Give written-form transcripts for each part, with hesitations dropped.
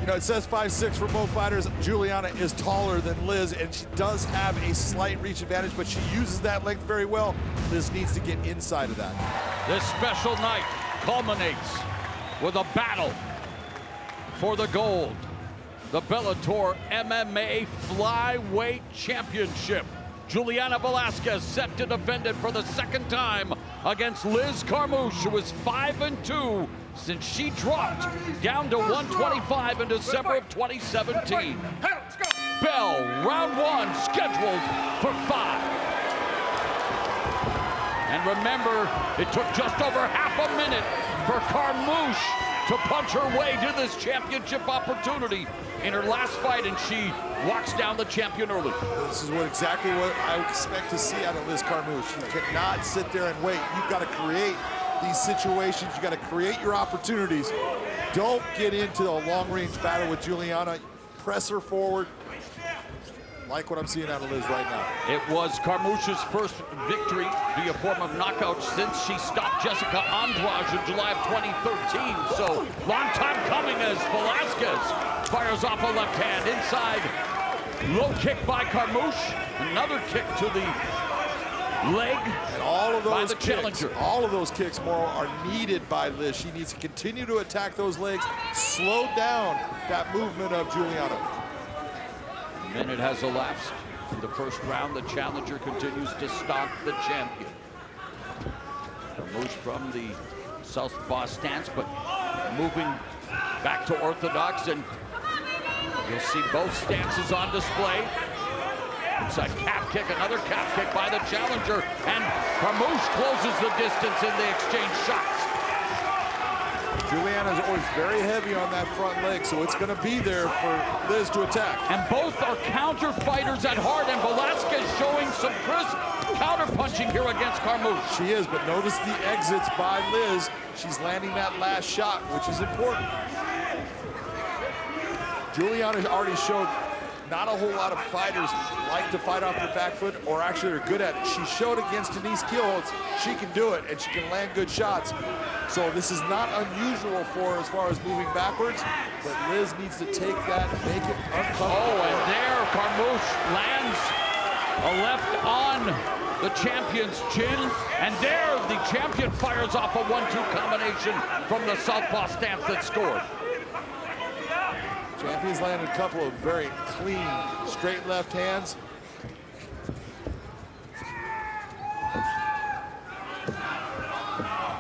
You know, it says 5'6" for both fighters. Juliana is taller than Liz, and she does have a slight reach advantage, but she uses that length very well. Liz needs to get inside of that. This special night culminates with a battle for the gold. The Bellator MMA Flyweight Championship. Juliana Velasquez set to defend it for the second time against Liz Carmouche, who is 5-2 since she dropped down to 125 in December of 2017. Bell, round one, scheduled for 5. And remember, it took just over half a minute for Carmouche to punch her way to this championship opportunity in her last fight, and she walks down the champion early. This is exactly what I expect to see out of Liz Carmouche. You cannot sit there and wait. You've got to create these situations. You got to create your opportunities. Don't get into a long-range battle with Juliana. Press her forward. Like what I'm seeing out of Liz right now. It was Carmouche's first victory via form of knockout since she stopped Jessica Andrade in July of 2013. So, long time coming as Velasquez fires off a left hand inside. Low kick by Carmouche. Another kick to the leg and all of those by the kicks, challenger. All of those kicks, Moro, are needed by Liz. She needs to continue to attack those legs, slow down that movement of Juliana. A minute has elapsed in the first round. The challenger continues to stomp the champion. Carmouche from the southpaw stance, but moving back to orthodox, and you'll see both stances on display. Inside calf kick, another calf kick by the challenger, and Carmouche closes the distance in the exchange shots. Juliana's always very heavy on that front leg, so it's going to be there for Liz to attack. And both are counter fighters at heart, and Velasquez showing some crisp counter punching here against Carmouche. She is, but notice the exits by Liz. She's landing that last shot, which is important. Juliana already showed not a whole lot of fighters like to fight off their back foot, or actually are good at it. She showed against Denise Kielholtz she can do it, and she can land good shots. So this is not unusual for her as far as moving backwards, but Liz needs to take that and make it uncomfortable. Oh, and there Carmouche lands a left on the champion's chin, and there the champion fires off a 1-2 combination from the southpaw stance that scored. Champion's landed a couple of very clean, straight left hands.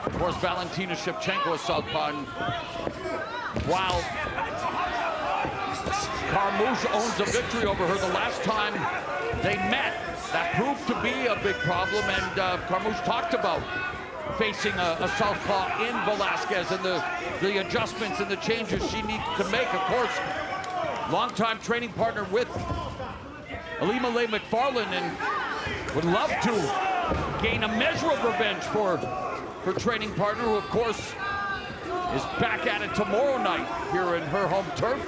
Of course, Valentina Shevchenko is southpaw. While Carmouche owns a victory over her the last time they met, that proved to be a big problem, and Carmouche talked about facing a southpaw in Velasquez and the adjustments and the changes she needs to make. Of course, longtime training partner with Alima Leigh McFarland, and would love to gain a measure of revenge for her training partner, who of course is back at it tomorrow night here in her home turf.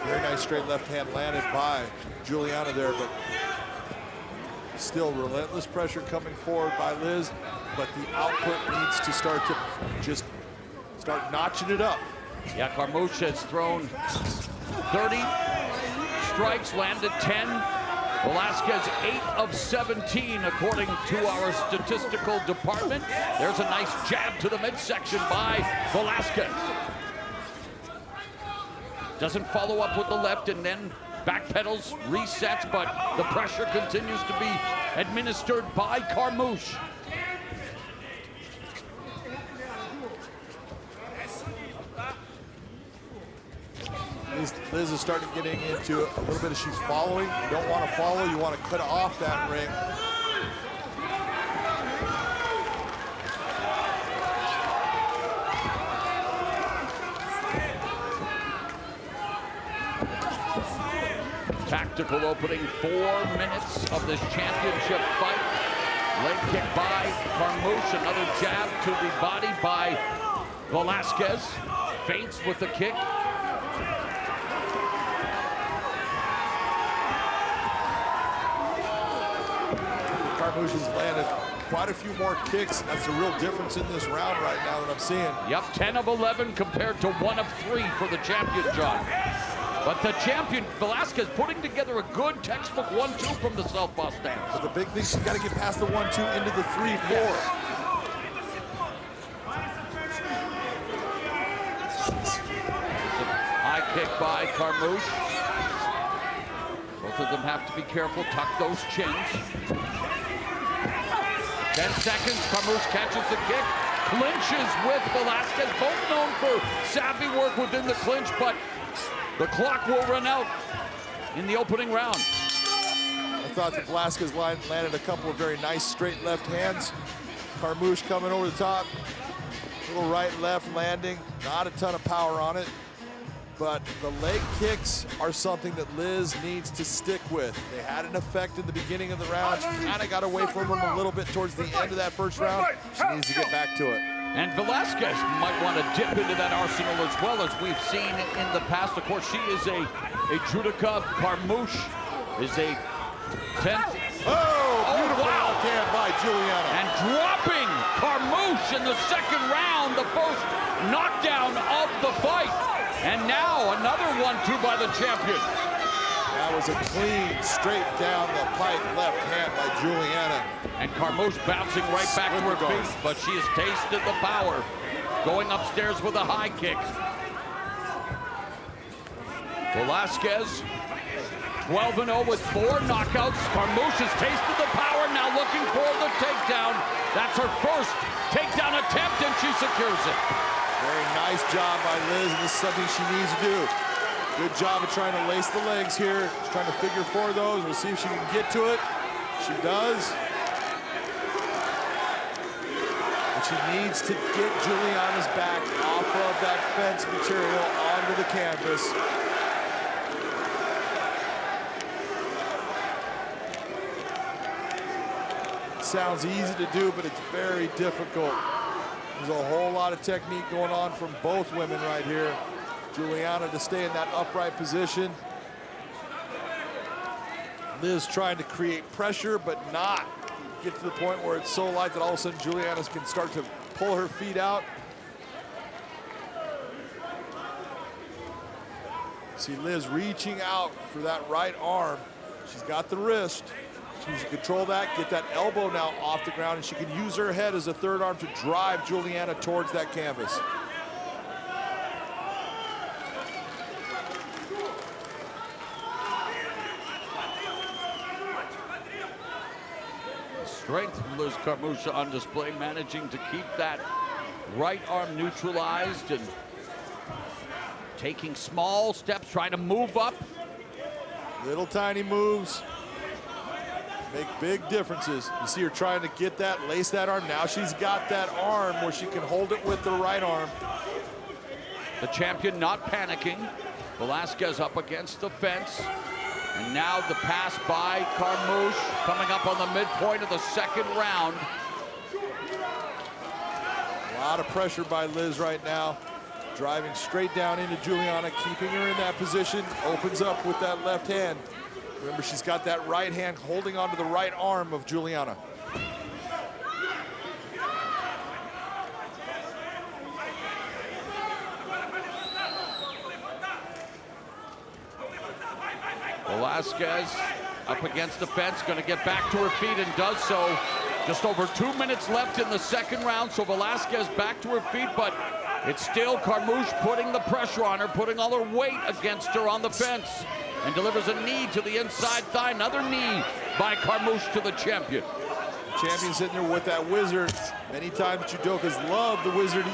Very nice straight left hand landed by Juliana there, but still relentless pressure coming forward by Liz, but the output needs to start notching it up. Yeah, Carmouche has thrown 30 strikes, landed 10. Velasquez 8 of 17 according to our statistical department. There's a nice jab to the midsection by Velasquez. Doesn't follow up with the left and then backpedals, resets, but the pressure continues to be administered by Carmouche. Liz is starting getting into a little bit of she's following. You don't want to follow, you want to cut off that ring. Tactical opening, 4 minutes of this championship fight. Leg kick by Carmouche, another jab to the body by Velasquez. Feints with the kick. Carmouche has landed quite a few more kicks. That's a real difference in this round right now that I'm seeing. Yep, 10 of 11 compared to 1 of 3 for the champion, John. But the champion, Velasquez, putting together a good textbook 1-2 from the southpaw stance. But the big thing, she's got to get past the 1-2 into the 3-4. Yes. High kick by Carmouche. Both of them have to be careful, tuck those chins. 10 seconds, Carmouche catches the kick, clinches with Velasquez, both known for savvy work within the clinch, but the clock will run out in the opening round. I thought that Velasquez landed a couple of very nice straight left hands. Carmouche coming over the top. Little right, left landing. Not a ton of power on it. But the leg kicks are something that Liz needs to stick with. They had an effect in the beginning of the round. She kind of got away from them a little bit towards the end of that first round. She needs to get back to it. And Velasquez might want to dip into that arsenal as well, as we've seen in the past. Of course, she is a judoka. Carmouche is a 10th. Beautiful wow. left hand by Juliana. And dropping Carmouche in the second round, the first knockdown of the fight. And now another 1-2 by the champion. That was a clean, straight down the pipe left hand by Juliana. And Carmouche bouncing right back to her feet, but she has tasted the power. Going upstairs with a high kick. Velasquez, 12-0 with 4 knockouts. Carmouche has tasted the power, now looking for the takedown. That's her first takedown attempt, and she secures it. Very nice job by Liz, and this is something she needs to do. Good job of trying to lace the legs here. She's trying to figure 4 of those. We'll see if she can get to it. She does. But she needs to get Juliana's back off of that fence material onto the canvas. It sounds easy to do, but it's very difficult. There's a whole lot of technique going on from both women right here. Juliana to stay in that upright position. Liz trying to create pressure, but not get to the point where it's so light that all of a sudden Juliana can start to pull her feet out. See Liz reaching out for that right arm. She's got the wrist. She needs to control that, get that elbow now off the ground, and she can use her head as a third arm to drive Juliana towards that canvas. Strength from Liz Carmouche on display, managing to keep that right arm neutralized and taking small steps, trying to move up. Little tiny moves make big differences. You see her trying to get that, lace that arm. Now she's got that arm where she can hold it with the right arm. The champion not panicking. Velasquez up against the fence. And now the pass by Carmouche coming up on the midpoint of the second round. A lot of pressure by Liz right now. Driving straight down into Juliana, keeping her in that position. Opens up with that left hand. Remember, she's got that right hand holding onto the right arm of Juliana. Velasquez up against the fence, going to get back to her feet and does so. Just over 2 minutes left in the second round, so Velasquez back to her feet, but it's still Carmouche putting the pressure on her, putting all her weight against her on the fence, and delivers a knee to the inside thigh. Another knee by Carmouche to the champion. The champion sitting there with that wizard. Many times judokas love the wizard,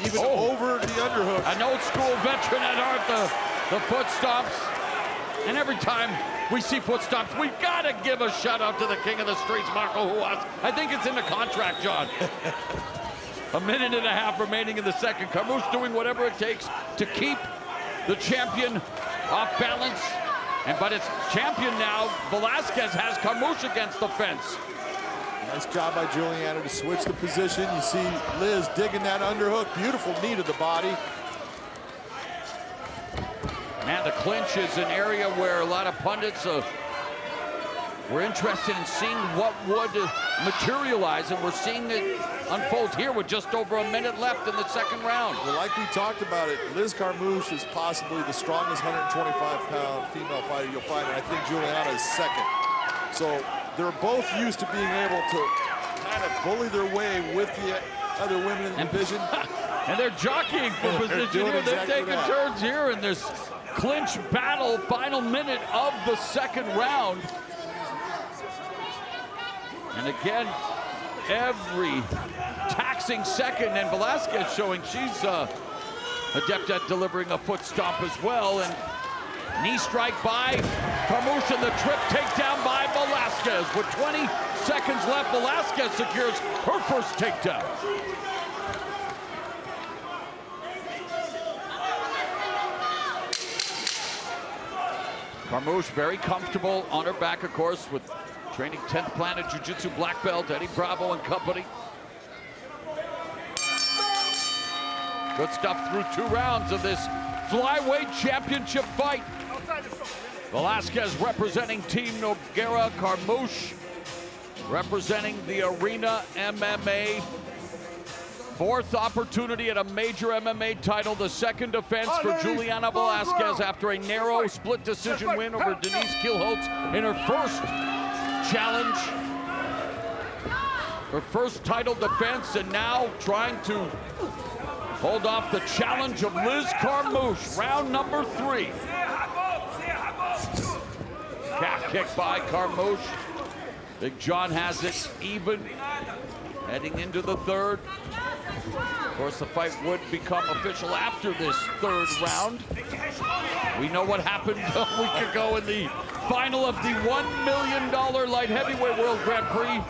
even over the underhook. An old school veteran at art, the foot stomps. And every time we see foot stomps, we gotta give a shout out to the king of the streets, Marco Huas. I think it's in the contract, John. 1.5 minutes remaining in the second. Carmouche doing whatever it takes to keep the champion off balance. But it's champion now. Velasquez has Carmouche against the fence. Nice job by Juliana to switch the position. You see Liz digging that underhook. Beautiful knee to the body. Man, the clinch is an area where a lot of pundits We're interested in seeing what would materialize, and we're seeing it unfold here with just over a minute left in the second round. Well, like we talked about it, Liz Carmouche is possibly the strongest 125-pound female fighter you'll find, and I think Juliana is second. So they're both used to being able to kind of bully their way with the other women in the division. And they're jockeying for position here. They're taking turns here in this clinch battle, final minute of the second round. And again, every taxing second, and Velasquez showing she's adept at delivering a foot stomp as well. And knee strike by Carmouche, and the trip takedown by Velasquez. With 20 seconds left, Velasquez secures her first takedown. Carmouche very comfortable on her back, of course, with training 10th Planet Jiu-Jitsu black belt, Eddie Bravo and company. Good stuff through 2 rounds of this flyweight championship fight. Velasquez representing Team Nogueira, Carmouche representing the Arena MMA. 4th opportunity at a major MMA title, the 2nd defense for Juliana Velasquez after a narrow split decision win over Denise Kielholtz in her first challenge, her first title defense, and now trying to hold off the challenge of Liz Carmouche. Round number 3. Calf kick by Carmouche. Big John has it even heading into the 3rd. Of course, the fight would become official after this 3rd round. We know what happened a week ago in the final of the $1 million light heavyweight world Grand Prix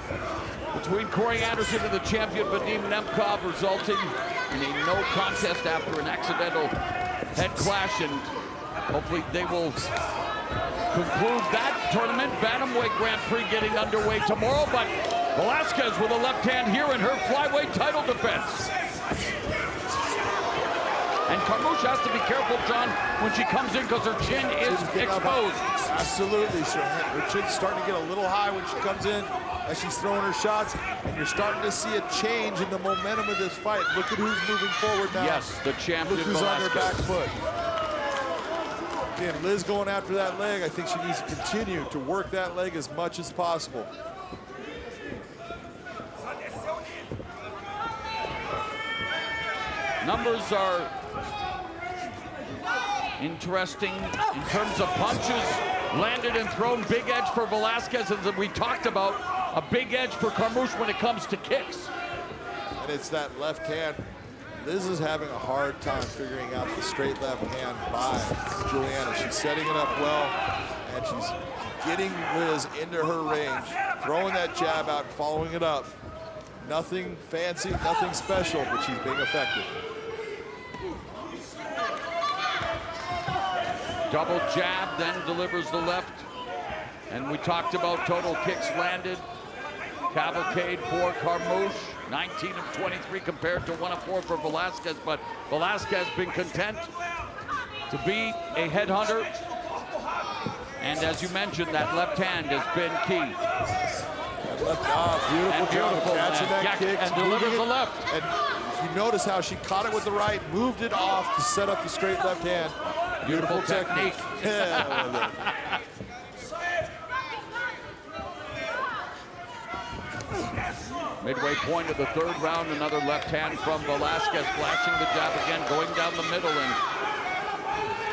between Corey Anderson and the champion Vadim Nemkov, resulting in a no contest after an accidental head clash, and hopefully they will conclude that tournament. Bantamweight Grand Prix getting underway tomorrow, but Velasquez with a left hand here in her flyweight title defense. And Carmouche has to be careful, John, when she comes in, because her chin is exposed. Absolutely, sir. Her chin's starting to get a little high when she comes in as she's throwing her shots, and you're starting to see a change in the momentum of this fight. Look at who's moving forward now. Yes, the champion. Look who's Velasquez on her back foot. Again, Liz going after that leg. I think she needs to continue to work that leg as much as possible. Numbers are interesting in terms of punches landed and thrown. Big edge for Velasquez, as we talked about. A big edge for Carmouche when it comes to kicks. And it's that left hand. Liz is having a hard time figuring out the straight left hand by Juliana. She's setting it up well, and she's getting Liz into her range, throwing that jab out, following it up. Nothing fancy, nothing special, but she's being effective. Double jab, then delivers the left. And we talked about total kicks landed. Cavalcade for Carmouche, 19 of 23 compared to 1 of 4 for Velasquez, but Velasquez been content to be a headhunter. And as you mentioned, that left hand has been key. Beautiful catching that kick. And delivers the left. And you notice how she caught it with the right, moved it off to set up the straight left hand. Beautiful technique. Yeah, Midway point of the 3rd round, another left hand from Velasquez, flashing the jab again, going down the middle, and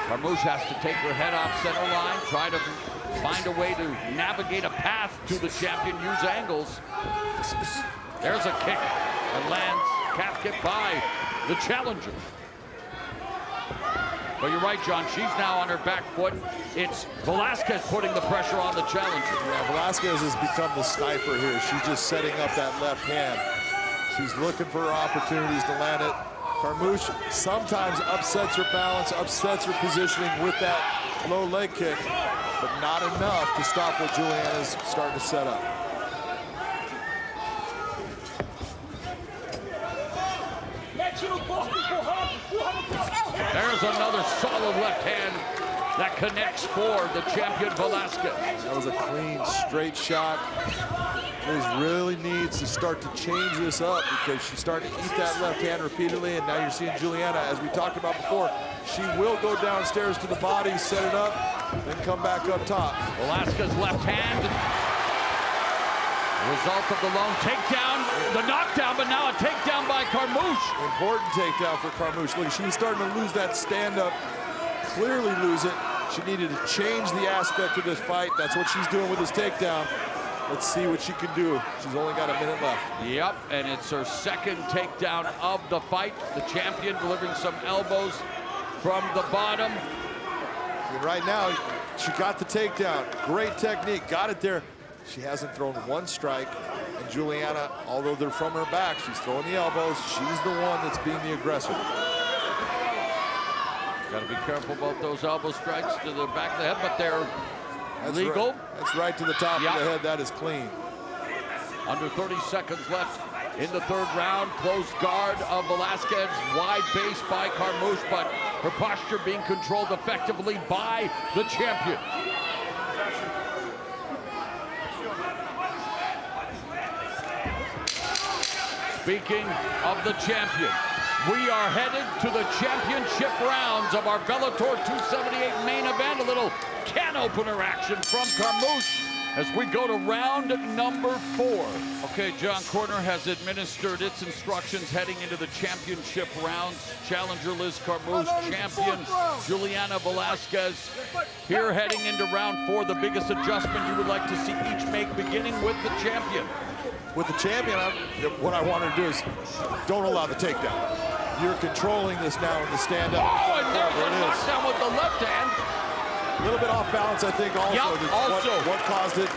Carmouche has to take her head off center line, try to find a way to navigate a path to the champion, use angles. There's a kick that lands, calf kick by the challenger. But you're right, John, she's now on her back foot. It's Velasquez putting the pressure on the challenger. Yeah, Velasquez has become the sniper here. She's just setting up that left hand. She's looking for opportunities to land it. Carmouche sometimes upsets her balance, upsets her positioning with that low leg kick, but not enough to stop what Juliana's starting to set up. There's another solid left hand that connects for the champion Velasquez. That was a clean, straight shot. Liz really needs to start to change this up because she's starting to eat that left hand repeatedly, and now you're seeing Juliana, as we talked about before, she will go downstairs to the body, set it up, then come back up top. Velasquez left hand. Result of the lone takedown, the knockdown, but now a takedown by Carmouche. Important takedown for Carmouche. Look, she was starting to lose that stand-up, clearly lose it. She needed to change the aspect of this fight. That's what she's doing with this takedown. Let's see what she can do. She's only got a minute left. Yep, and it's her second takedown of the fight. The champion delivering some elbows from the bottom. And right now, she got the takedown. Great technique, got it there. She hasn't thrown one strike. And Juliana, although they're from her back, she's throwing the elbows. She's the one that's being the aggressor. Got to be careful about those elbow strikes to the back of the head, but they're legal. Right. That's right to the top of the head. That is clean. Under 30 seconds left in the third round. Close guard of Velasquez. Wide base by Carmouche, but her posture being controlled effectively by the champion. Speaking of the champion, we are headed to the championship rounds of our Bellator 278 main event. A little can opener action from Carmouche as we go to round number 4. Okay, John Corner has administered its instructions heading into the championship rounds. Challenger Liz Carmouche, champion Juliana Velasquez. Here heading into round 4, the biggest adjustment you would like to see each make, beginning with the champion. With the champion, what I want to do is don't allow the takedown. You're controlling this now in the stand-up. Oh, and there's a knockdown with the left hand. A little bit off balance, I think, also. Yep, also. What caused it.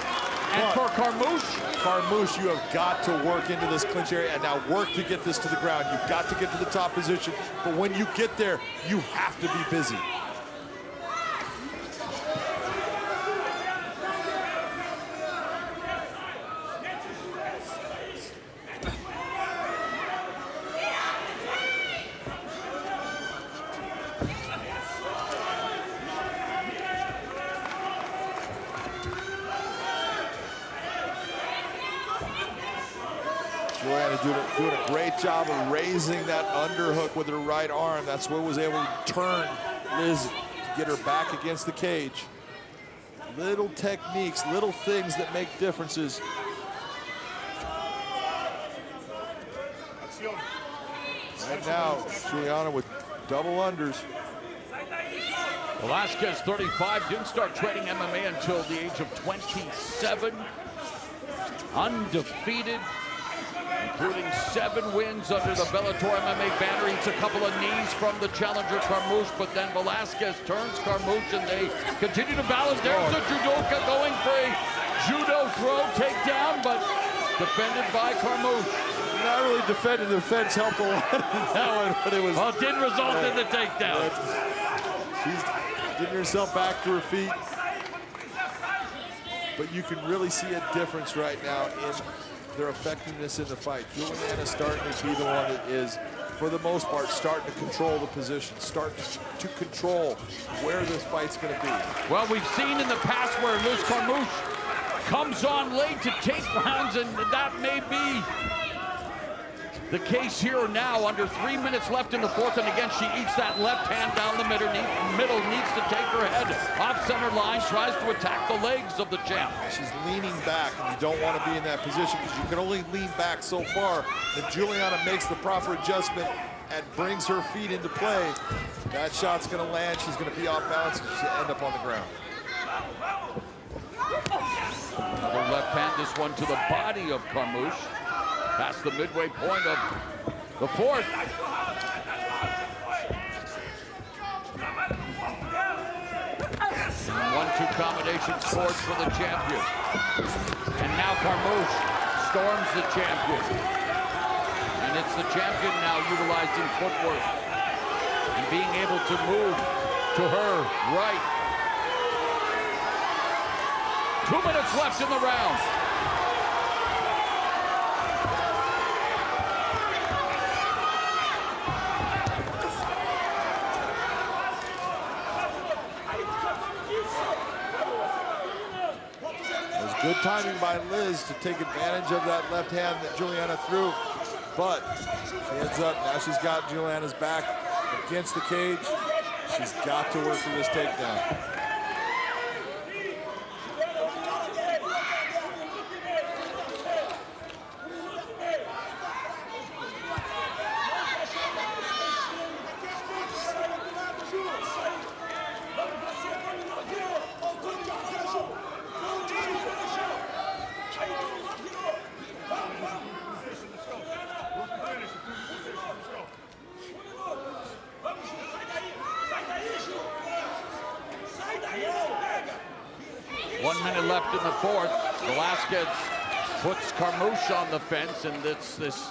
And for Carmouche? Carmouche, you have got to work into this clinch area and now work to get this to the ground. You've got to get to the top position. But when you get there, you have to be busy. Juliana doing a great job of raising that underhook with her right arm. That's what was able to turn Liz to get her back against the cage. Little techniques, little things that make differences. Right now, Juliana with double unders. Velasquez, 35, didn't start training MMA until the age of 27. Undefeated, including 7 wins under the Bellator MMA banner. Eats a couple of knees from the challenger Carmouche, but then Velasquez turns Carmouche and they continue to balance. There's the judoka going for a judo throw takedown, but defended by Carmouche. Not really defending, the defense helped a lot in that one, but it was... Well, it did result in the takedown. She's getting herself back to her feet. But you can really see a difference right now in their effectiveness in the fight. Juliana's starting to be the one that is, for the most part, starting to control the position, starting to control where this fight's going to be. Well, we've seen in the past where Liz Carmouche comes on late to take rounds, and that may be the case here now. Under 3 minutes left in the fourth, and again, she eats that left hand down the middle, needs to take her head off center line, tries to attack the legs of the champ. She's leaning back, and you don't want to be in that position because you can only lean back so far. Then Juliana makes the proper adjustment and brings her feet into play. That shot's going to land. She's going to be off balance, and she'll end up on the ground. Another left hand, this one to the body of Carmouche. Past the midway point of the fourth. 1-2 combination scores for the champion. And now Carmouche storms the champion. And it's the champion now utilizing footwork and being able to move to her right. 2 minutes left in the round. Good timing by Liz to take advantage of that left hand that Juliana threw. But she ends up, now she's got Juliana's back against the cage. She's got to work for this takedown. 1 minute left in the fourth. Velasquez puts Carmouche on the fence, and it's this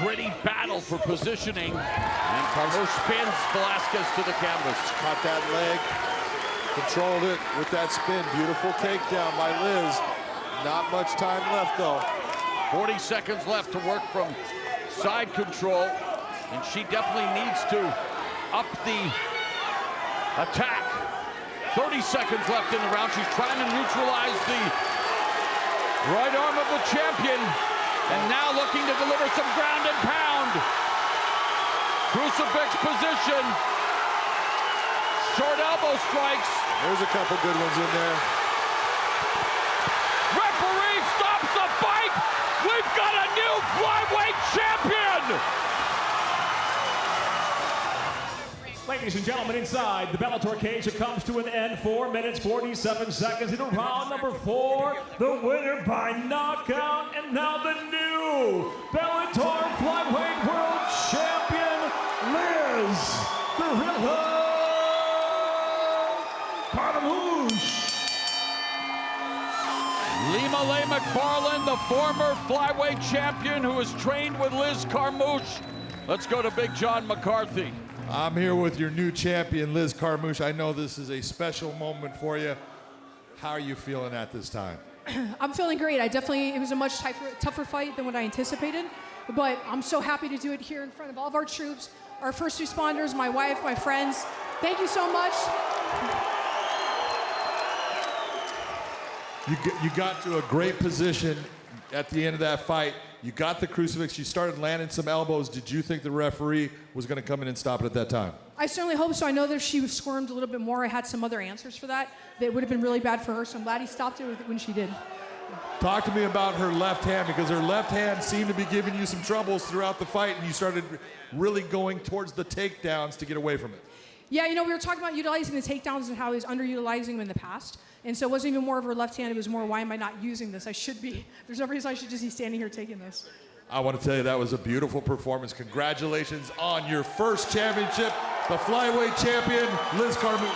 gritty battle for positioning. And Carmouche spins Velasquez to the canvas. Caught that leg, controlled it with that spin. Beautiful takedown by Liz. Not much time left though. 40 seconds left to work from side control, and she definitely needs to up the attack. 30 seconds left in the round. She's trying to neutralize the right arm of the champion, and now looking to deliver some ground and pound. Crucifix position. Short elbow strikes. There's a couple good ones in there. Referee stops the fight. We've got a new flyweight champion. Ladies and gentlemen, inside the Bellator cage, it comes to an end. 4 minutes, 47 seconds into round number 4. The winner by knockout, and now the new Bellator Flyweight World Champion, Liz "Gorilla" Carmouche. Lima Lay McFarland, the former flyweight champion who has trained with Liz Carmouche. Let's go to Big John McCarthy. I'm here with your new champion, Liz Carmouche. I know this is a special moment for you. How are you feeling at this time? I'm feeling great. It was a much tougher fight than what I anticipated, but I'm so happy to do it here in front of all of our troops, our first responders, my wife, my friends. Thank you so much. You got to a great position at the end of that fight. You got the crucifix. You started landing some elbows. Did you think the referee was going to come in and stop it at that time? I certainly hope so. I know that if she squirmed a little bit more, I had some other answers for that. That would have been really bad for her, so I'm glad he stopped it when she did. Talk to me about her left hand, because her left hand seemed to be giving you some troubles throughout the fight, and you started really going towards the takedowns to get away from it. Yeah, we were talking about utilizing the takedowns and how he was underutilizing them in the past. And so it wasn't even more of her left hand, it was more, why am I not using this? I should be. There's no reason I should just be standing here taking this. I want to tell you that was a beautiful performance. Congratulations on your first championship, the flyweight champion, Liz Carmouche.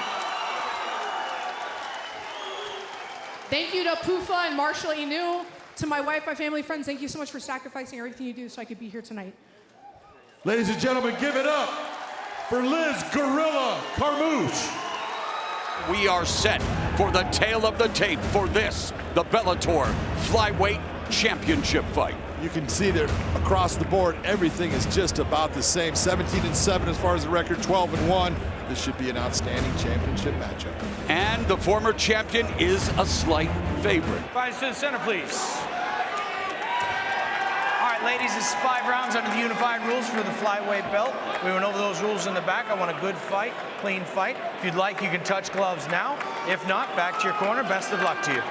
Thank you to Pufa and Marshall Inu, to my wife, my family, friends. Thank you so much for sacrificing everything you do so I could be here tonight. Ladies and gentlemen, give it up for Liz "Gorilla" Carmouche. We are set for the tail of the tape for this, the Bellator Flyweight Championship fight. You can see that across the board, everything is just about the same. 17-7 as far as the record, 12-1. This should be an outstanding championship matchup. And the former champion is a slight favorite. Fighters to the center, please. All right, ladies, it's 5 rounds under the unified rules for the flyweight belt. We went over those rules in the back. I want a good fight, clean fight. If you'd like, you can touch gloves now. If not, back to your corner. Best of luck to you.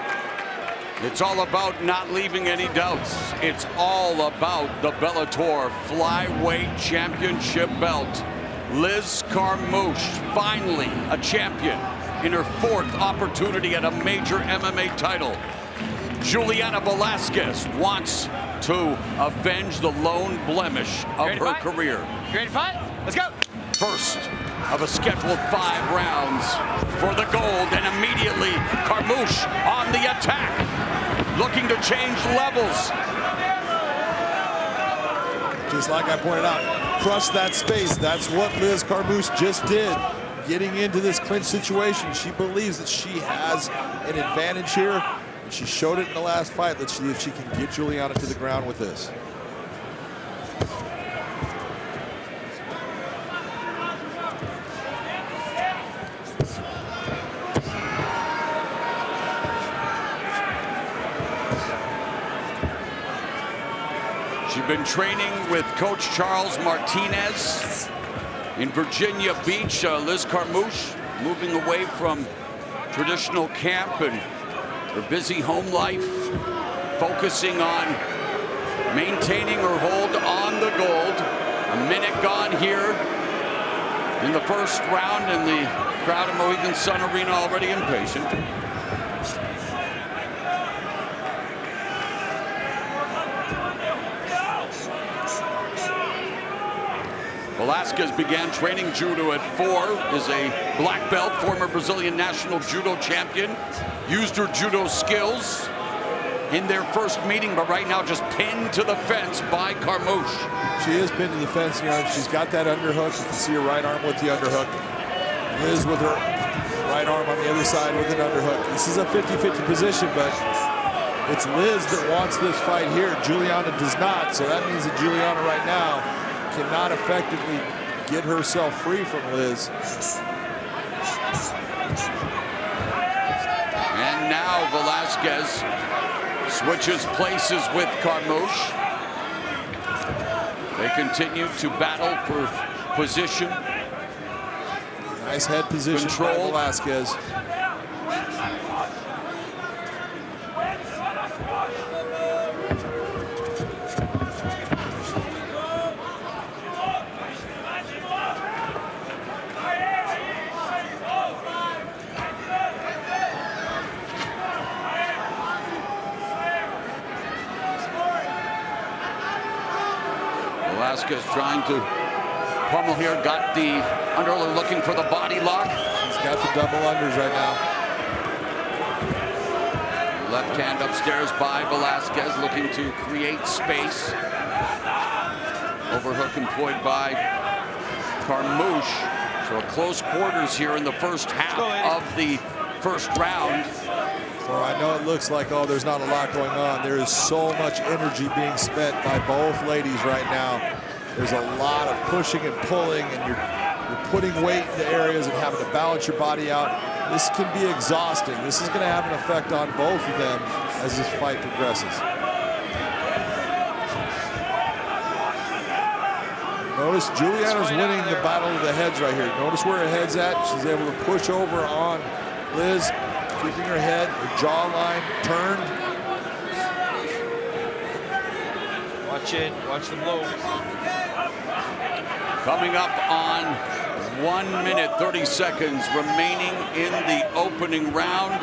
It's all about not leaving any doubts. It's all about the Bellator Flyweight Championship belt. Liz Carmouche, finally a champion in her 4th opportunity at a major MMA title. Juliana Velasquez wants to avenge the lone blemish of her career. You ready to fight? Let's go. First of a scheduled 5 rounds for the gold, and immediately Carmouche on the attack, looking to change levels. Just like I pointed out, crush that space. That's what Liz Carmouche just did. Getting into this clinch situation, she believes that she has an advantage here. And she showed it in the last fight. Let's see if she can get Juliana to the ground with this. been training with Coach Charles Martinez in Virginia Beach. Liz Carmouche moving away from traditional camp and her busy home life, focusing on maintaining her hold on the gold. A minute gone here in the first round, and the crowd at Mohegan Sun Arena already impatient. Velasquez began training judo at 4, is a black belt, former Brazilian national judo champion. Used her judo skills in their first meeting, but right now just pinned to the fence by Carmouche. She is pinned to the fence, you know, she's got that underhook. You can see her right arm with the underhook. Liz with her right arm on the other side with an underhook. This is a 50-50 position, but it's Liz that wants this fight here. Juliana does not, so that means that Juliana right now cannot effectively get herself free from Liz. And now Velasquez switches places with Carmouche. They continue to battle for position. Nice head position by Velasquez. Velasquez trying to pummel here, got the underhook, looking for the body lock. He's got the double unders right now. Left hand upstairs by Velasquez, looking to create space. Overhook employed by Carmouche. So close quarters here in the first half of the first round. Well, I know it looks like, oh, there's not a lot going on. There is so much energy being spent by both ladies right now. There's a lot of pushing and pulling, and you're putting weight in the areas and having to balance your body out. This can be exhausting. This is going to have an effect on both of them as this fight progresses. Notice Juliana's winning the battle of the heads right here. Notice where her head's at. She's able to push over on Liz, keeping her head, her jawline turned. Watch it, watch the blow. Coming up on 1 minute, 30 seconds remaining in the opening round.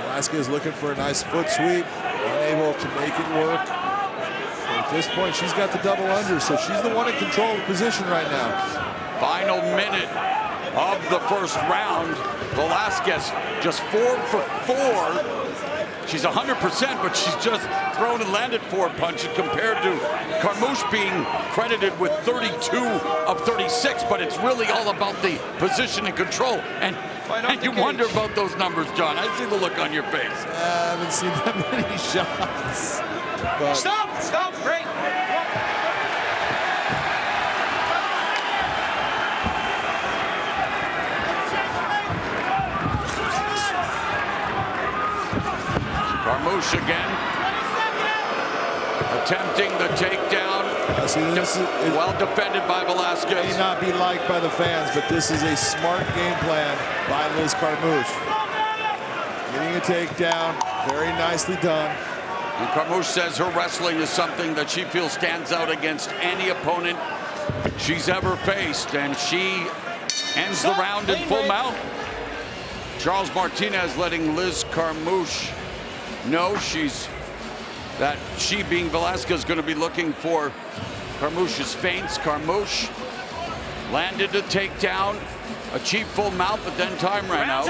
Velasquez looking for a nice foot sweep, unable to make it work. At this point, she's got the double under, so she's the one in control of the position right now. Final minute of the first round. Velasquez just 4 for 4. She's 100%, but she's just thrown and landed 4 punches compared to Carmouche being credited with 32 of 36, but it's really all about the position and control. And you wonder about those numbers, John. I see the look on your face. I haven't seen that many shots. But Stop, break. Carmouche again, attempting the takedown. Well defended by Velasquez. May not be liked by the fans, but this is a smart game plan by Liz Carmouche. Getting a takedown, very nicely done. And Carmouche says her wrestling is something that she feels stands out against any opponent she's ever faced, and she ends the round in full mount. Charles Martinez letting Liz Carmouche know she being Velasquez, going to be looking for Carmouche's feints. Carmouche landed a takedown, achieved full mount, but then time ran out.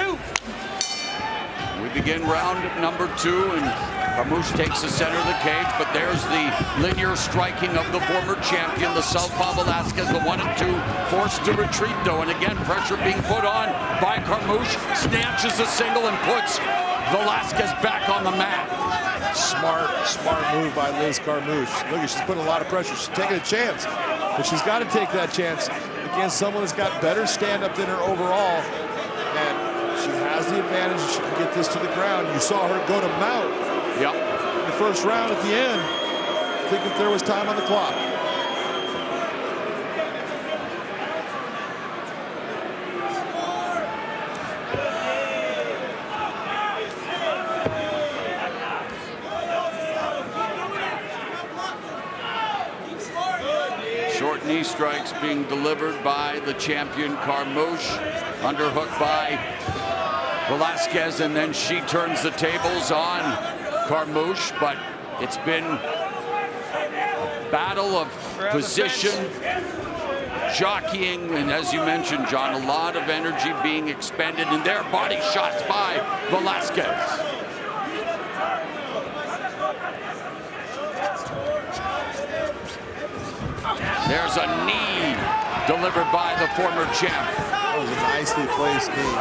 We begin round number 2, and Carmouche takes the center of the cage, but there's the linear striking of the former champion, the southpaw Velasquez, the 1 and 2, forced to retreat though, and again pressure being put on by Carmouche, snatches a single and puts Velasquez back on the mat. Smart move by Liz Carmouche. Look, she's putting a lot of pressure. She's taking a chance, but she's got to take that chance against someone that's got better stand-up than her overall. And she has the advantage. She can get this to the ground. You saw her go to mount. Yep. In the first round at the end. I think if there was time on the clock. Short knee strikes being delivered by the champion Carmouche. Underhook by Velasquez, and then she turns the tables on Carmouche. But it's been a battle of position, jockeying, and as you mentioned, John, a lot of energy being expended, and their body shots by Velasquez. There's a knee delivered by the former champ. That was a nicely placed knee.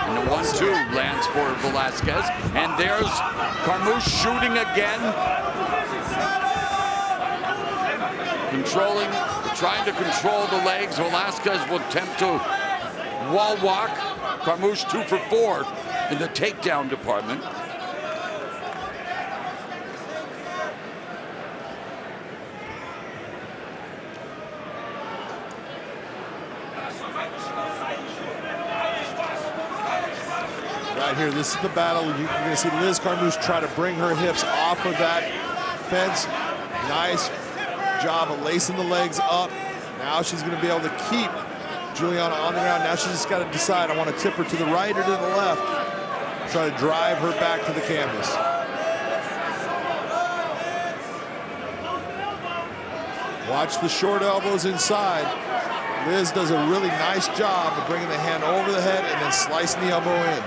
And the 1-2 lands for Velasquez. And there's Carmouche shooting again. Trying to control the legs. Velasquez will attempt to wall walk. Carmouche 2 for 4 in the takedown department. Right here, this is the battle. You're going to see Liz Carmouche try to bring her hips off of that fence. Nice job of lacing the legs up. Now she's going to be able to keep Juliana on the ground. Now she's just got to decide, I want to tip her to the right or to the left. Try to drive her back to the canvas. Watch the short elbows inside. Liz does a really nice job of bringing the hand over the head and then slicing the elbow in.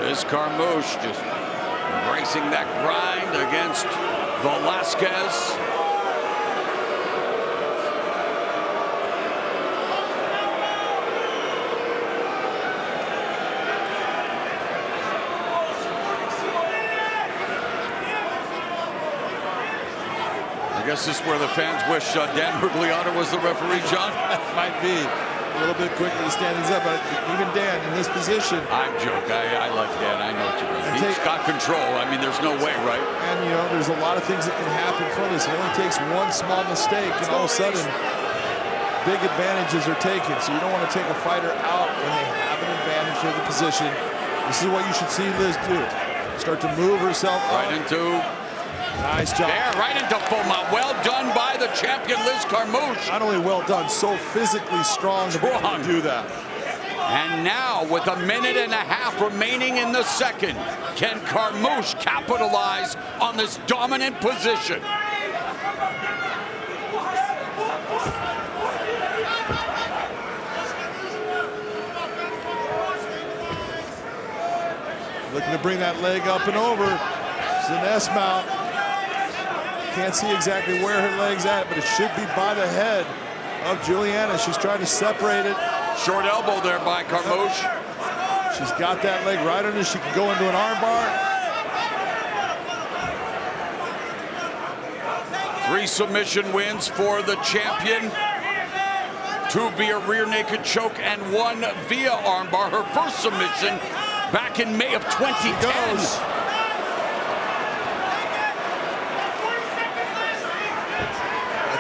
Liz Carmouche just embracing that grind against Velasquez. I guess this is where the fans wish Dan Rugliano was the referee, John. Might be a little bit quicker to stand these up, but even Dan in this position. I'm joking. I like Dan. I know what you mean. He's got control. I mean, there's no way, right? And, you know, there's a lot of things that can happen from this. It only takes one small mistake, and all of a sudden, big advantages are taken. So you don't want to take a fighter out when they have an advantage of the position. This is what you should see Liz do. Start to move herself right into. Nice job. There, right into full mount. Well done by the champion, Liz Carmouche. Not only well done, so physically strong to be able to do that. And now, with a minute and a half remaining in the second, can Carmouche capitalize on this dominant position? Looking to bring that leg up and over. It's an S-mount. Can't see exactly where her leg's at, but it should be by the head of Juliana. She's trying to separate it. Short elbow there by Carmouche. She's got that leg right under. She can go into an arm bar. 3 submission wins for the champion. 2 via rear naked choke and 1 via armbar. Her first submission back in May of 2010.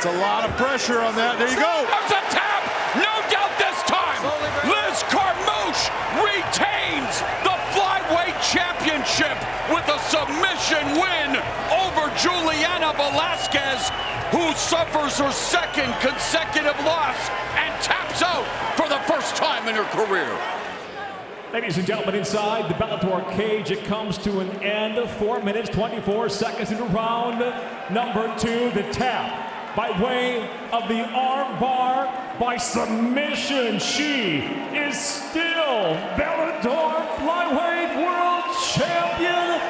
That's a lot of pressure on that. There you go. There's a tap. No doubt this time. Liz Carmouche retains the flyweight championship with a submission win over Juliana Velasquez, who suffers her 2nd consecutive loss and taps out for the first time in her career. Ladies and gentlemen, inside the Bellator cage, it comes to an end of 4 minutes, 24 seconds into round number 2. The tap by way of the arm bar by submission. She is still Bellator Flyweight World Champion,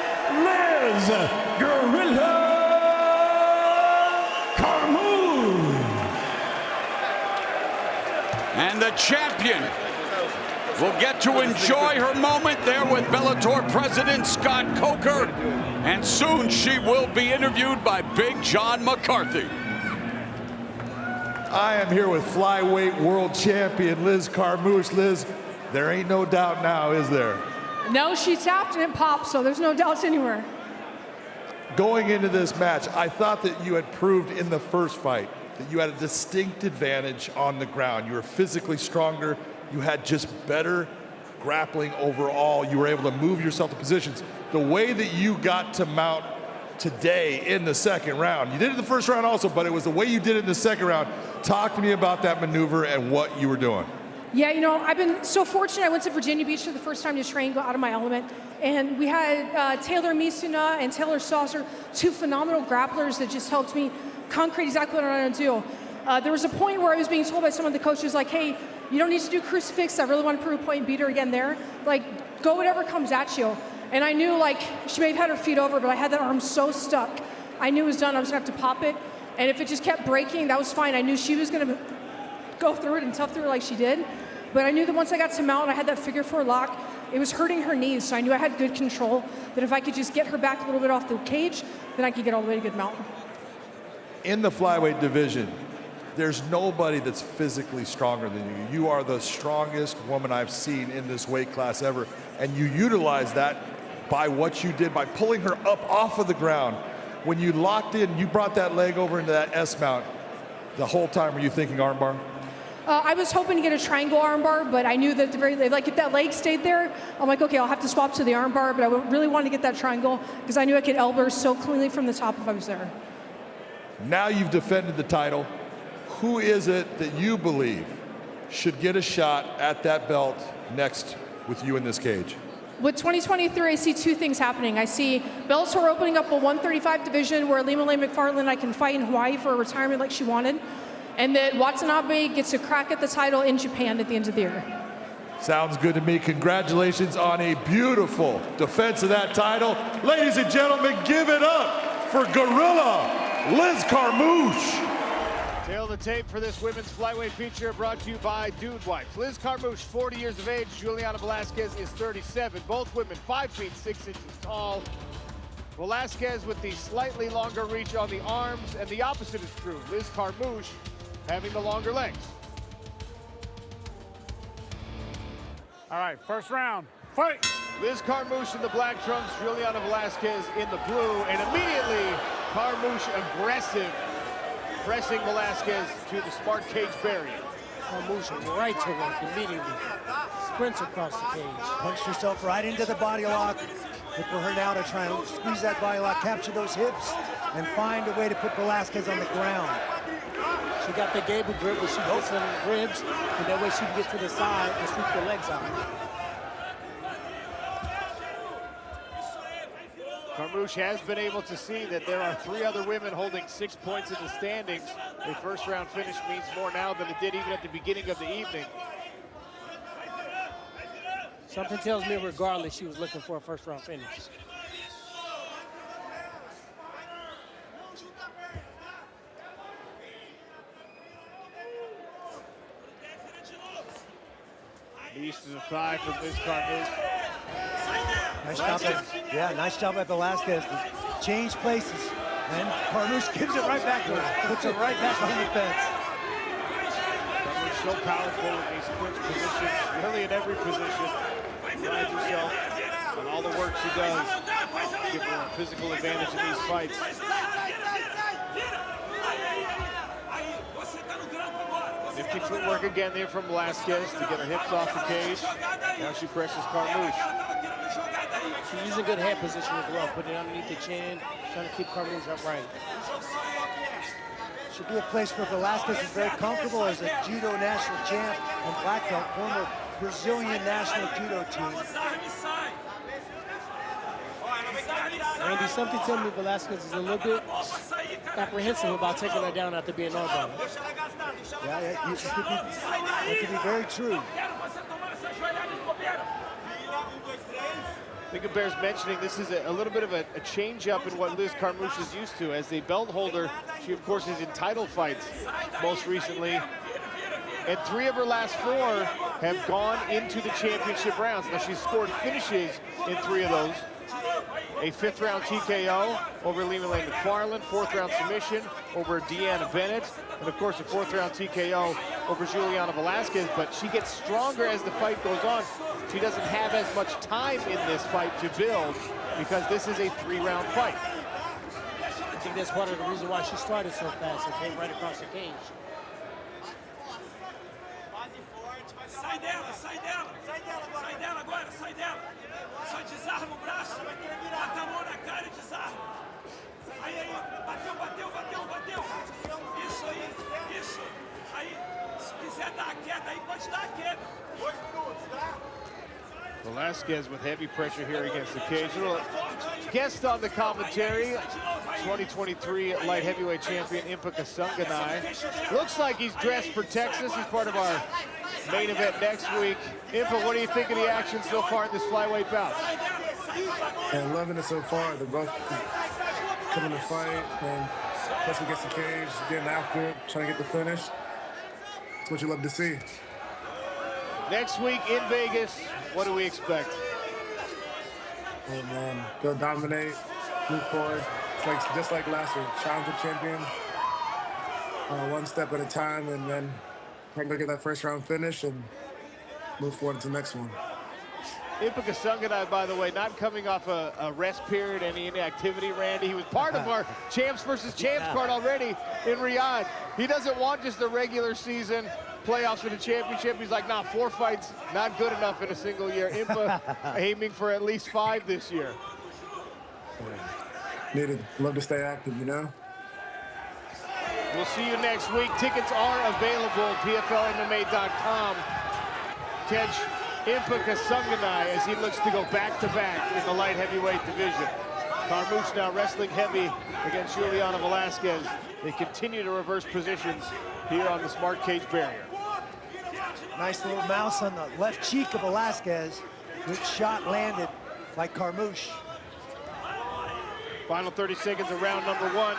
Liz "Gorilla" Carmouche. And the champion will get to enjoy her moment there with Bellator President Scott Coker. And soon she will be interviewed by Big John McCarthy. I am here with flyweight world champion Liz Carmouche. Liz, there ain't no doubt now, is there? No, she tapped and it popped, so there's no doubts anywhere. Going into this match, I thought that you had proved in the first fight that you had a distinct advantage on the ground. You were physically stronger. You had just better grappling overall. You were able to move yourself to positions. The way that you got to mount today in the second round, you did it in the first round also, but it was the way you did it in the second round. Talk to me about that maneuver and what you were doing. Yeah, you know, I've been so fortunate. I went to Virginia Beach for the first time to train, go out of my element. And we had Taylor Misuna and Taylor Saucer, two phenomenal grapplers that just helped me concrete exactly what I want to do. There was a point where I was being told by some of the coaches, like, hey, you don't need to do crucifix. I really want to prove a point and beat her again there. Like, go whatever comes at you. And I knew, like, she may have had her feet over, but I had that arm so stuck. I knew it was done. I was going to have to pop it. And if it just kept breaking, that was fine. I knew she was going to go through it and tough through it like she did. But I knew that once I got to mount, I had that figure four lock. It was hurting her knees, so I knew I had good control, that if I could just get her back a little bit off the cage, then I could get all the way to good mount. In the flyweight division, there's nobody that's physically stronger than you. You are the strongest woman I've seen in this weight class ever, and you utilize that by what you did, by pulling her up off of the ground. When you locked in, you brought that leg over into that S-mount. The whole time, were you thinking armbar? I was hoping to get a triangle armbar, but I knew that the very, like, if that leg stayed there, I'm like, okay, I'll have to swap to the armbar, but I really wanted to get that triangle because I knew I could elbow her so cleanly from the top if I was there. Now you've defended the title. Who is it that you believe should get a shot at that belt next with you in this cage? With 2023, I see two things happening. I see Bellator opening up a 135 division where Lima Lane McFarland and I can fight in Hawaii for a retirement like she wanted, and that Watanabe gets a crack at the title in Japan at the end of the year. Sounds good to me. Congratulations on a beautiful defense of that title. Ladies and gentlemen, give it up for Gorilla Liz Carmouche. Tail the tape for this women's flyweight feature brought to you by Dude Wipes. Liz Carmouche, 40 years of age. Juliana Velasquez is 37. Both women 5 feet 6 inches tall. Velasquez with the slightly longer reach on the arms, and the opposite is true. Liz Carmouche having the longer legs. All right, first round, fight! Liz Carmouche in the black trunks, Juliana Velasquez in the blue, and immediately Carmouche aggressive, pressing Velasquez to the smart cage barrier. Carmouche right to work immediately. Sprints across the cage. Punched herself right into the body lock. Look for her now to try and squeeze that body lock, capture those hips, and find a way to put Velasquez on the ground. She got the gable grip where she gets on the ribs, and that way she can get to the side and sweep the legs out. Carmouche has been able to see that there are 3 other women holding 6 points in the standings. A first round finish means more now than it did even at the beginning of the evening. Something tells me regardless she was looking for a first round finish. East is a thigh from Liz Carmouche. Nice job at Velasquez to change places. And Carmouche gives it right back to her. Puts it right back on the fence. Carmouche so powerful in these clinch positions, really in every position. Finds herself and all the work she does, give her a physical advantage in these fights. Nifty footwork again there from Velasquez to get her hips off the cage. Now she presses Carmouche. She's using good hand position as well, putting it underneath the chin, trying to keep Carmouche upright. Should be a place where Velasquez is very comfortable as a judo national champ and black belt, former Brazilian national judo team. Randy, something tells me Velasquez is a little bit apprehensive about taking her down after being armbarred. Yeah, it could be very true. I think it bears mentioning this is a little bit of a change-up in what Liz Carmouche is used to. As a belt holder, she of course is in title fights most recently. And 3 of her last 4 have gone into the championship rounds. Now, she's scored finishes in 3 of those. A 5th round TKO over Lima Lane McFarland, 4th round submission over Deanna Bennett, and of course a 4th round TKO over Juliana Velasquez. But she gets stronger as the fight goes on. She doesn't have as much time in this fight to build because this is a 3-round fight. I think that's part of the reason why she started so fast and came right across the cage. Sai dela, sai dela. Sai dela agora, sai dela. Só desarma o braço. Bota a mão na cara e desarma. Aí, aí. Bateu, bateu, bateu, bateu. Isso aí, isso. Aí, se quiser dar a queda aí, pode dar a queda. 2 minutos, tá? Velasquez with heavy pressure here against the cage. Guest on the commentary, 2023 light heavyweight champion Impa Kasanganay. Looks like he's dressed for Texas. He's part of our main event next week. Impa, what do you think of the action so far in this flyweight bout? And loving it so far. They're both coming to fight, and plus against the cage, getting after it, trying to get the finish. That's what you love to see. Next week in Vegas, what do we expect? Hey man, go dominate, move forward. It's like just like last week, challenge the champion, one step at a time, and then try to get that first round finish and move forward to the next one. Impa Kasanganay, by the way, not coming off a rest period, any inactivity, Randy. He was part of our Champs versus Champs card already in Riyadh. He doesn't want just the regular season playoffs for the championship. He's like, nah, 4 fights, not good enough in a single year. Impa aiming for at least 5 this year. Love to stay active, you know? We'll see you next week. Tickets are available at PFLMMA.com. Catch Impa Kasanganay as he looks to go back-to-back in the light heavyweight division. Carmouche now wrestling heavy against Juliana Velasquez. They continue to reverse positions here on the smart cage barrier. Nice little mouse on the left cheek of Velasquez. Good shot landed by Carmouche. Final 30 seconds of round number 1.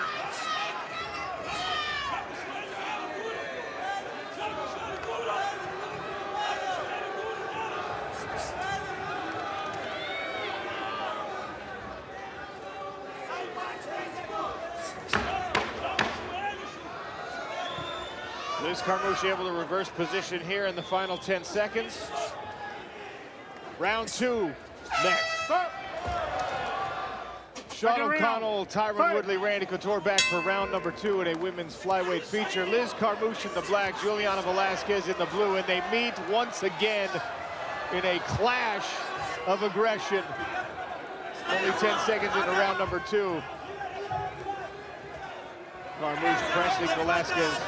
Liz Carmouche able to reverse position here in the final 10 seconds. Round 2 next. Sean O'Connell, Tyron Woodley, Randy Couture back for round number 2 in a women's flyweight feature. Liz Carmouche in the black, Juliana Velasquez in the blue, and they meet once again in a clash of aggression. Only 10 seconds into round number 2. Carmouche pressing Velasquez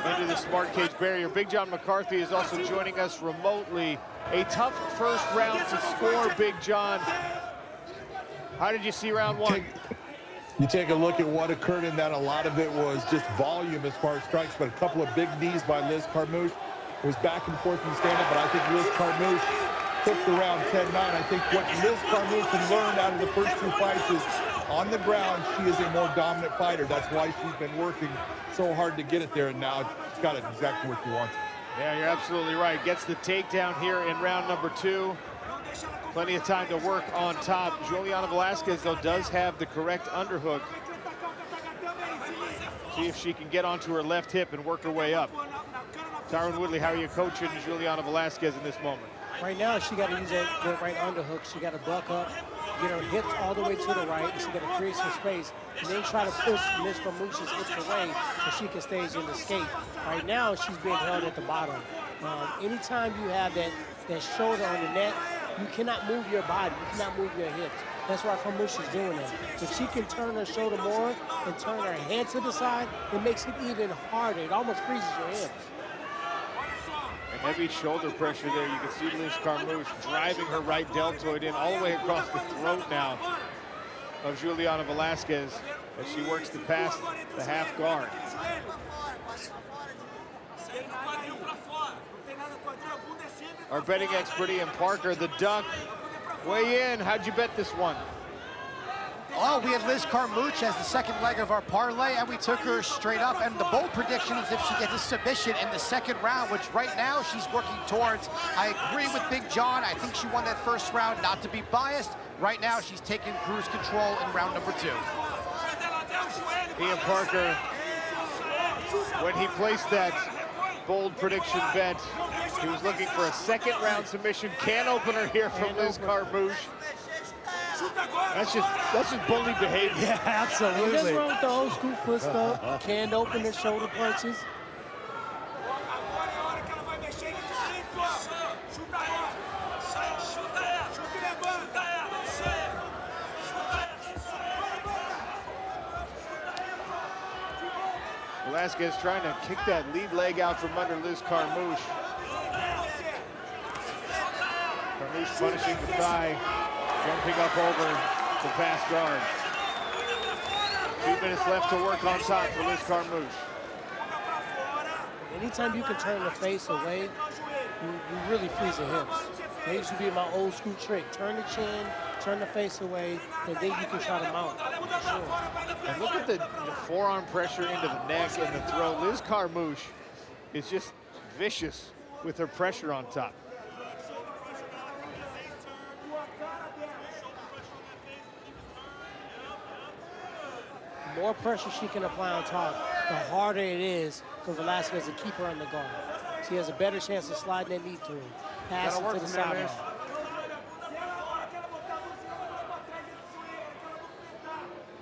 into the smart cage barrier. Big John McCarthy is also joining us remotely. A tough first round to score, Big John. How did you see round 1? You take a look at what occurred in that. A lot of it was just volume as far as strikes, but a couple of big knees by Liz Carmouche. It was back and forth in the stand-up, but I think Liz Carmouche took the round 10-9. I think what Liz Carmouche has learned out of the first 2 fights is on the ground, she is a more dominant fighter. That's why she's been working so hard to get it there, and now it's got it exactly where she wants it. Yeah, you're absolutely right. Gets the takedown here in round number 2. Plenty of time to work on top. Juliana Velasquez, though, does have the correct underhook. See if she can get onto her left hip and work her way up. Tyron Woodley, how are you coaching Juliana Velasquez in this moment? Right now, she got to use that right underhook. She got to buck up, get her hips all the way to the right, and she got to create some space, and then try to push Ms. Carmouche's hips away so she can stay in the skate. Right now, she's being held at the bottom. Anytime you have that shoulder on the net, you cannot move your body, you cannot move your hips. That's why Carmouche is doing that. If she can turn her shoulder more and turn her head to the side, it makes it even harder. It almost freezes your hips. And heavy shoulder pressure there. You can see Liz Carmouche driving her right deltoid in all the way across the throat now of Juliana Velasquez as she works to pass the half guard. Our betting expert Ian Parker, the duck. Weigh in. How'd you bet this one? Oh, we had Liz Carmouche as the second leg of our parlay, and we took her straight up. And the bold prediction is if she gets a submission in the second round, which right now she's working towards. I agree with Big John. I think she won that first round, not to be biased. Right now, she's taking cruise control in round number 2. Ian Parker, when he placed that bold prediction bet, he was looking for a second round submission. Can opener here from Liz Carmouche. That's just bully behavior. Yeah, absolutely. There's wrong with the old school foot stuff. Can't open the shoulder punches. Velasquez trying to kick that lead leg out from under Liz Carmouche. Carmouche punishing the thigh, jumping up over the pass guard. 2 minutes left to work on top for Liz Carmouche. Anytime you can turn the face away, you really freeze the hips. That used to be my old school trick. Turn the chin, turn the face away, and then you can try to mount. Sure. And look at the forearm pressure into the neck and the throat. Liz Carmouche is just vicious with her pressure on top. The more pressure she can apply on top, the harder it is for Velasquez to keep her on the guard. She has a better chance of sliding that knee through, passing to the sideline.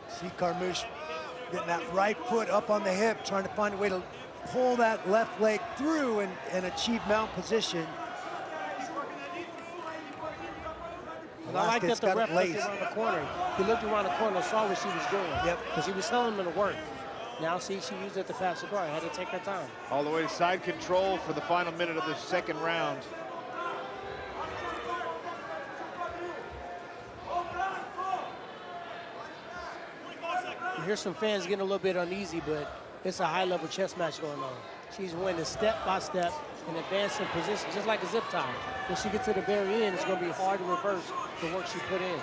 See Carmouche getting that right foot up on the hip, trying to find a way to pull that left leg through and achieve mount position. And I like that the ref looked around the corner. He looked around the corner and saw what she was doing. Yep. Because he was telling him to work. Now, see, she used it to pass the guard. Had to take her time. All the way to side control for the final minute of the second round. You hear some fans getting a little bit uneasy, but it's a high-level chess match going on. She's winning step by step and advancing position, just like a zip tie. When she gets to the very end, it's going to be hard to reverse the work she put in.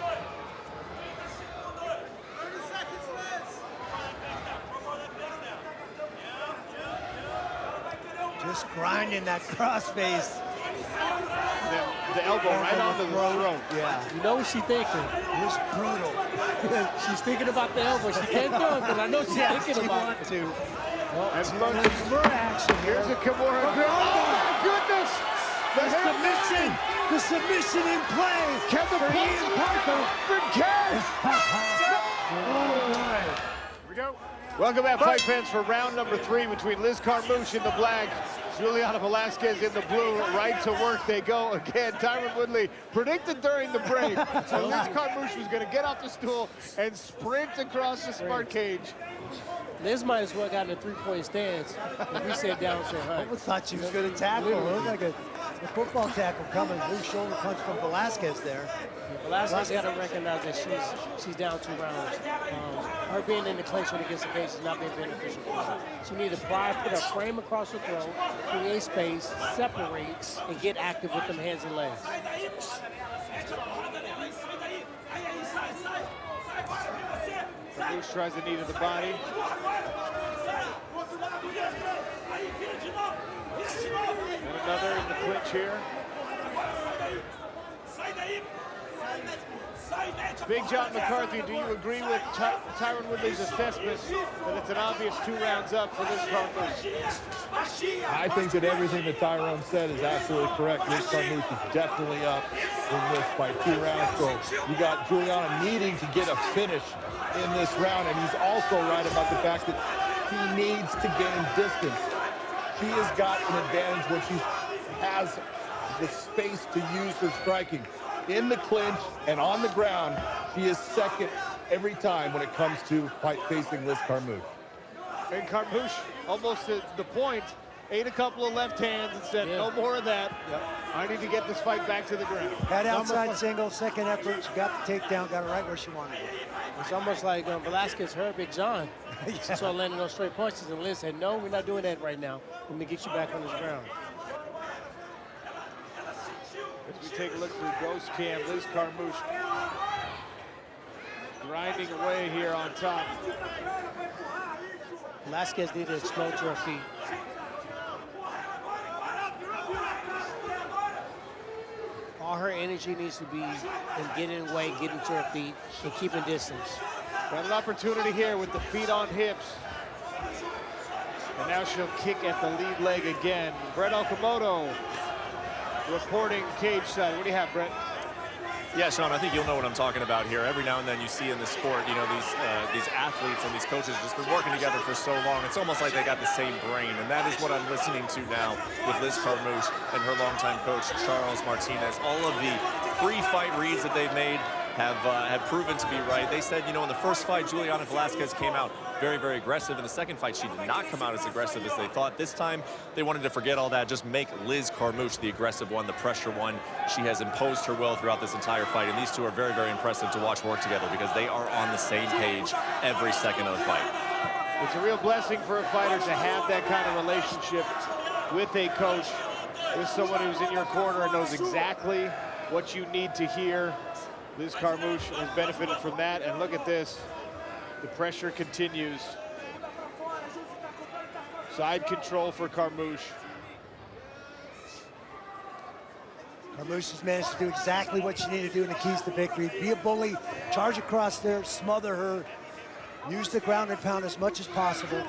Just grinding that crossface. The elbow right onto the throat. Yeah. You know what she's thinking. It was brutal. She's thinking about the elbow. She can't do it, but I know she's thinking about it. To. Well, and Kimura action. Here's a Kimura. Oh, my goodness! The submission in play. Can the Ian Parker cash? Here we go. Welcome back, fight fans, for round number 3 between Liz Carmouche in the black, Juliana Velasquez in the blue. Right to work they go again. Tyron Woodley predicted during the break that Liz Carmouche was going to get off the stool and sprint across the smart cage. Liz might as well got in a 3-point stance and we sat down and said, I almost thought she was going to tackle. It looked like a football tackle coming. Blue shoulder punch from Velasquez there. Velasquez got to recognize that she's down 2 rounds. Her being in the clinch when it gets the case is not being beneficial for her. She needs to put her frame across her throat, create space, separate, and get active with them hands and legs. Carmouche tries the knee to the body. And another in the clinch here. Big John McCarthy, do you agree with Tyron Woodley's assessment that it's an obvious 2 rounds up for Liz Carmouche? I think that everything that Tyron said is absolutely correct. Liz Carmouche is definitely up in this by 2 rounds. So you got Juliana needing to get a finish in this round, and he's also right about the fact that he needs to gain distance. She has got an advantage when she has the space to use her striking. In the clinch and on the ground, she is second every time when it comes to facing Liz Carmouche. And Carmouche, almost at the point, ate a couple of left hands and said, no more of that. Yep. I need to get this fight back to the ground. Had outside single, second effort, she got the takedown, got it right where she wanted it. It's almost like Velasquez heard Big John. She started landing those straight punches, and Liz said, no, we're not doing that right now. Let me get you back on this ground. As we take a look through ghost cam, Liz Carmouche grinding away here on top. Velasquez needed to explode to her feet. All her energy needs to be in getting away, getting to her feet, and keeping distance. Got an opportunity here with the feet on hips. And now she'll kick at the lead leg again. Brett Okamoto reporting cage side. What do you have, Brett? Yeah, Sean, I think you'll know what I'm talking about here. Every now and then you see in the sport, you know, these athletes and these coaches just been working together for so long. It's almost like they got the same brain, and that is what I'm listening to now with Liz Carmouche and her longtime coach, Charles Martinez. All of the pre-fight reads that they've made have proven to be right. They said, you know, in the first fight, Juliana Velasquez came out very, very aggressive. In the second fight, she did not come out as aggressive as they thought. This time, they wanted to forget all that, just make Liz Carmouche the aggressive one, the pressure one. She has imposed her will throughout this entire fight, and these two are very, very impressive to watch work together because they are on the same page every second of the fight. It's a real blessing for a fighter to have that kind of relationship with a coach, with someone who's in your corner and knows exactly what you need to hear. Liz Carmouche has benefited from that, and look at this. The pressure continues. Side control for Carmouche. Carmouche has managed to do exactly what she needed to do in the keys to victory. Be a bully, charge across there, smother her, use the ground and pound as much as possible.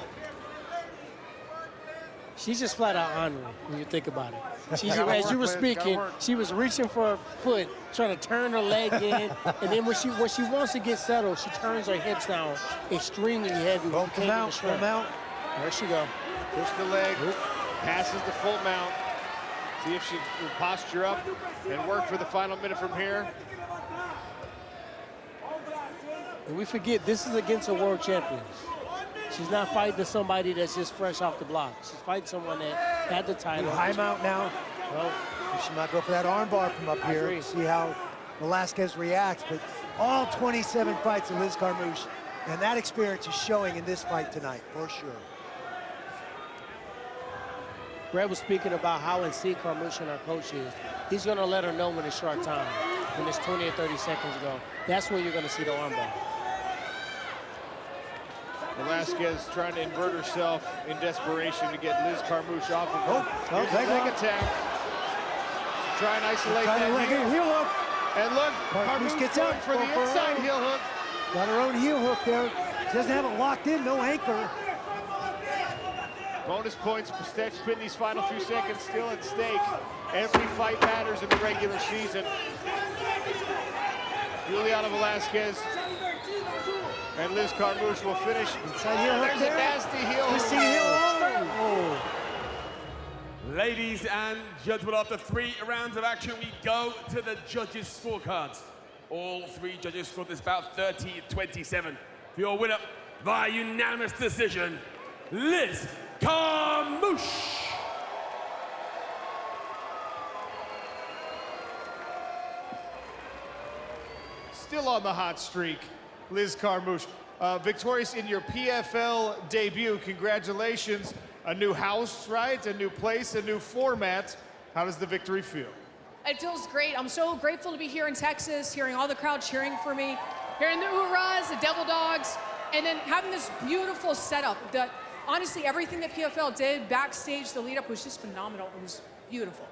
She's just flat out honoring when you think about it. She's, as you were speaking, she was reaching for her foot, trying to turn her leg in, and then when she wants to get settled, she turns her hips down extremely heavy. Come out. There she go. Push the leg, passes the full mount. See if she will posture up and work for the final minute from here. And we forget, this is against a world champion. She's not fighting somebody that's just fresh off the block. She's fighting someone that had the title. High mount now. Well, she might go for that armbar from up here. See how Velasquez reacts. But all 27 fights of Liz Carmouche, and that experience is showing in this fight tonight, for sure. Brett was speaking about how in sync Carmouche and our coach is. He's going to let her know when it's short time, when it's 20 or 30 seconds ago. That's when you're going to see the armbar. Velasquez trying to invert herself in desperation to get Liz Carmouche off of her. Here's leg a leg attack. Try and isolate that heel hook. And look, Carmouche gets out for the inside heel hook. Got her own heel hook there. She doesn't have it locked in, no anchor. Bonus points, Pistech spin these final few seconds still at stake. Every fight matters in the regular season. Juliana Velasquez and Liz Carmouche will finish. There's a nasty heel hook. Ladies and gentlemen, after 3 rounds of action, we go to the judges' scorecards. All 3 judges scored this bout 30-27. For your winner by unanimous decision, Liz Carmouche. Still on the hot streak, Liz Carmouche. Victorious in your PFL debut. Congratulations. A new house, right? A new place, a new format. How does the victory feel? It feels great. I'm so grateful to be here in Texas, hearing all the crowd cheering for me, hearing the hoorahs, the devil dogs, and then having this beautiful setup. Honestly, everything that PFL did backstage, the lead up was just phenomenal. It was beautiful.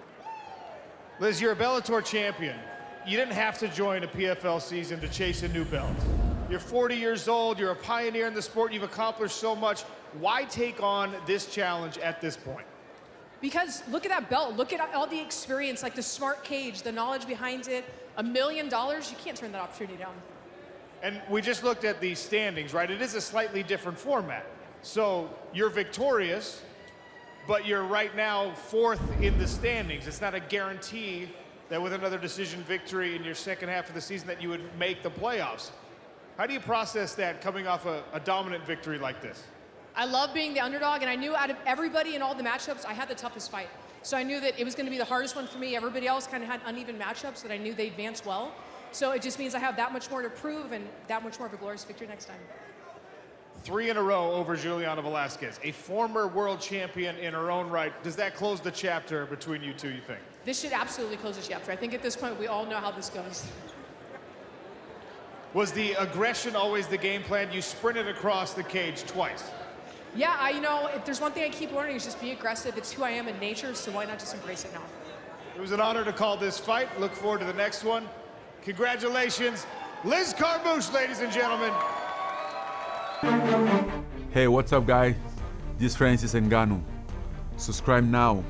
Liz, you're a Bellator champion. You didn't have to join a PFL season to chase a new belt. You're 40 years old, you're a pioneer in the sport, you've accomplished so much. Why take on this challenge at this point? Because look at that belt, look at all the experience, like the smart cage, the knowledge behind it, $1 million, you can't turn that opportunity down. And we just looked at the standings, right? It is a slightly different format. So you're victorious, but you're right now 4th in the standings. It's not a guarantee that with another decision victory in your second half of the season that you would make the playoffs. How do you process that coming off a dominant victory like this? I love being the underdog, and I knew out of everybody in all the matchups, I had the toughest fight. So I knew that it was going to be the hardest one for me. Everybody else kind of had uneven matchups that I knew they advanced well. So it just means I have that much more to prove and that much more of a glorious victory next time. 3 in a row over Juliana Velasquez, a former world champion in her own right. Does that close the chapter between you two, you think? This should absolutely close the chapter. I think at this point, we all know how this goes. Was the aggression always the game plan? You sprinted across the cage twice. Yeah, you know, if there's one thing I keep learning is just be aggressive. It's who I am in nature, so why not just embrace it now? It was an honor to call this fight. Look forward to the next one. Congratulations, Liz Carmouche, ladies and gentlemen. Hey, what's up, guys? This is Francis Ngannou. Subscribe now.